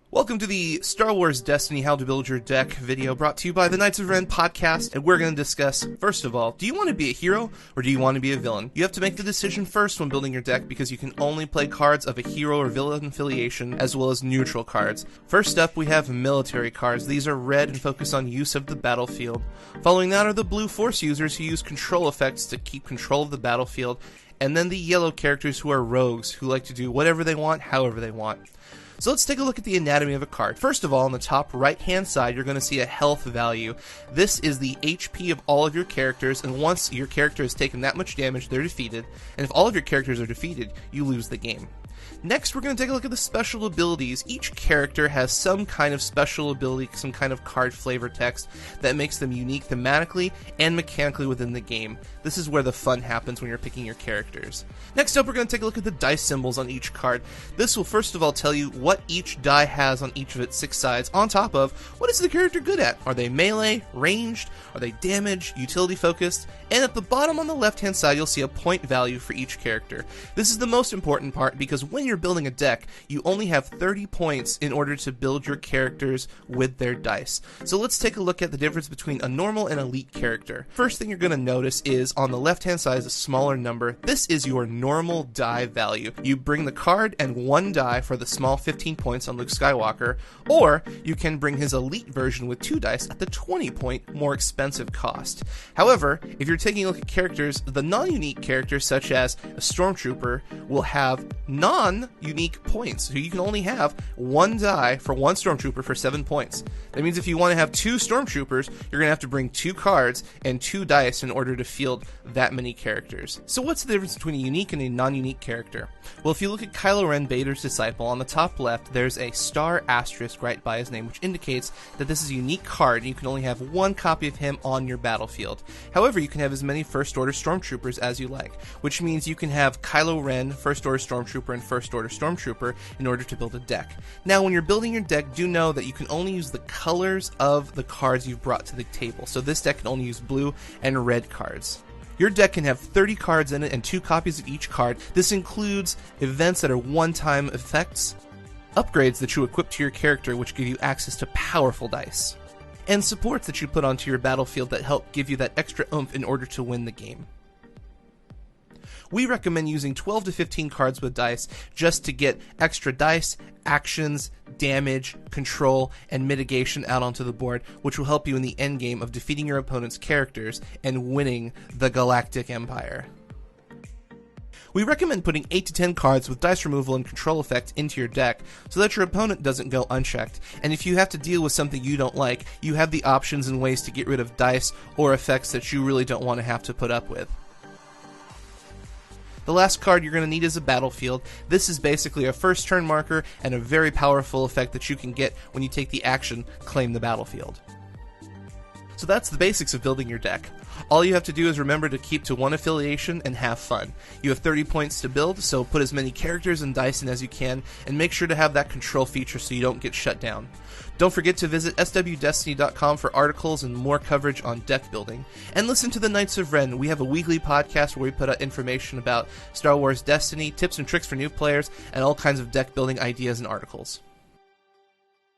Welcome to the Star Wars Destiny How to Build Your Deck video brought to you by the Knights of Ren podcast, and we're going to discuss, first of all, do you want to be a hero or do you want to be a villain? You have to make the decision first when building your deck because you can only play cards of a hero or villain affiliation as well as neutral cards. First up, we have military cards. These are red and focus on use of the battlefield. Following that are the blue force users who use control effects to keep control of the battlefield, and then the yellow characters who are rogues who like to do whatever they want, however they want. So let's take a look at the anatomy of a card. First of all, on the top right-hand side, you're going to see a health value. This is the HP of all of your characters, and once your character has taken that much damage, they're defeated. And if all of your characters are defeated, you lose the game. Next, we're going to take a look at the special abilities. Each character has some kind of special ability, some kind of card flavor text that makes them unique thematically and mechanically within the game. This is where the fun happens when you're picking your characters. Next up, we're going to take a look at the dice symbols on each card. This will first of all tell you what each die has on each of its 6 sides, on top of what is the character good at. Are they melee, ranged, are they damage, utility focused, and at the bottom on the left-hand side, you'll see a point value for each character. This is the most important part because when you're building a deck, you only have 30 points in order to build your characters with their dice. So let's take a look at the difference between a normal and elite character. First thing you're going to notice is on the left-hand side is a smaller number. This is your normal die value. You bring the card and 1 die for the small 15 points on Luke Skywalker, or you can bring his elite version with 2 dice at the 20-point more expensive cost. However, if you're taking a look at characters, the non-unique characters such as a Stormtrooper will have non-unique points. So you can only have 1 die for 1 Stormtrooper for 7 points. That means if you want to have 2 Stormtroopers, you're going to have to bring 2 cards and 2 dice in order to field that many characters. So what's the difference between a unique and a non-unique character? Well, if you look at Kylo Ren, Vader's disciple, on the top left, there's a star asterisk right by his name, which indicates that this is a unique card and you can only have 1 copy of him on your battlefield. However, you can have as many First Order Stormtroopers as you like, which means you can have Kylo Ren, First Order Stormtrooper, and First Order Stormtrooper in order to build a deck. Now, when you're building your deck, do know that you can only use the colors of the cards you've brought to the table. So this deck can only use blue and red cards. Your deck can have 30 cards in it and 2 copies of each card. This includes events that are one-time effects, upgrades that you equip to your character which give you access to powerful dice, and supports that you put onto your battlefield that help give you that extra oomph in order to win the game. We recommend using 12 to 15 cards with dice just to get extra dice, actions, damage, control, and mitigation out onto the board, which will help you in the endgame of defeating your opponent's characters and winning the Galactic Empire. We recommend putting 8 to 10 cards with dice removal and control effect into your deck so that your opponent doesn't go unchecked, and if you have to deal with something you don't like, you have the options and ways to get rid of dice or effects that you really don't want to have to put up with. The last card you're going to need is a battlefield. This is basically a first turn marker and a very powerful effect that you can get when you take the action, claim the battlefield. So that's the basics of building your deck. All you have to do is remember to keep to 1 affiliation and have fun. You have 30 points to build, so put as many characters and dice in as you can, and make sure to have that control feature so you don't get shut down. Don't forget to visit swdestiny.com for articles and more coverage on deck building. And listen to the Knights of Ren. We have a weekly podcast where we put out information about Star Wars Destiny, tips and tricks for new players, and all kinds of deck building ideas and articles.